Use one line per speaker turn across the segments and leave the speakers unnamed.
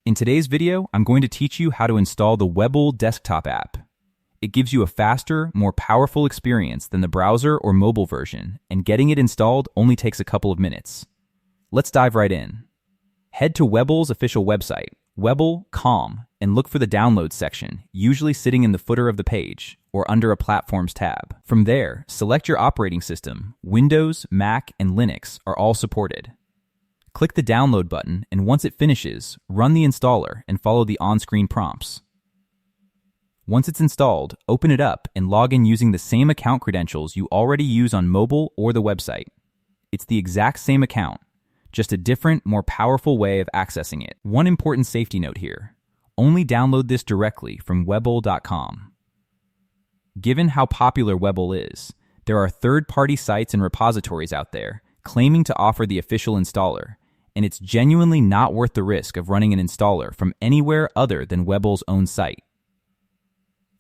In today's video, I'm going to teach you how to install the Webull desktop app. It gives you a faster, more powerful experience than the browser or mobile version, and getting it installed only takes a couple of minutes. Let's dive right in. Head to Webull's official website, webull.com, and look for the Downloads section, usually sitting in the footer of the page or under a Platforms tab. From there, select your operating system. Windows, Mac, and Linux are all supported. Click the Download button, and once it finishes, run the installer and follow the on-screen prompts. Once it's installed, open it up and log in using the same account credentials you already use on mobile or the website. It's the exact same account, just a different, more powerful way of accessing it. One important safety note here: only download this directly from webull.com. Given how popular Webull is, there are third-party sites and repositories out there claiming to offer the official installer, and it's genuinely not worth the risk of running an installer from anywhere other than Webull's own site.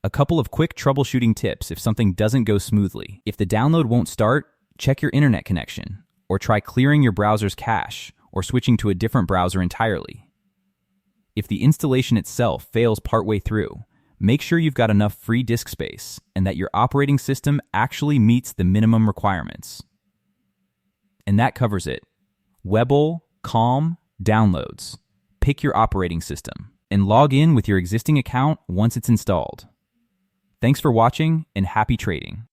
A couple of quick troubleshooting tips if something doesn't go smoothly. If the download won't start, check your internet connection, or try clearing your browser's cache or switching to a different browser entirely. If the installation itself fails partway through, make sure you've got enough free disk space and that your operating system actually meets the minimum requirements. And that covers it. Webull.com downloads. Pick your operating system and log in with your existing account once it's installed. Thanks for watching and happy trading.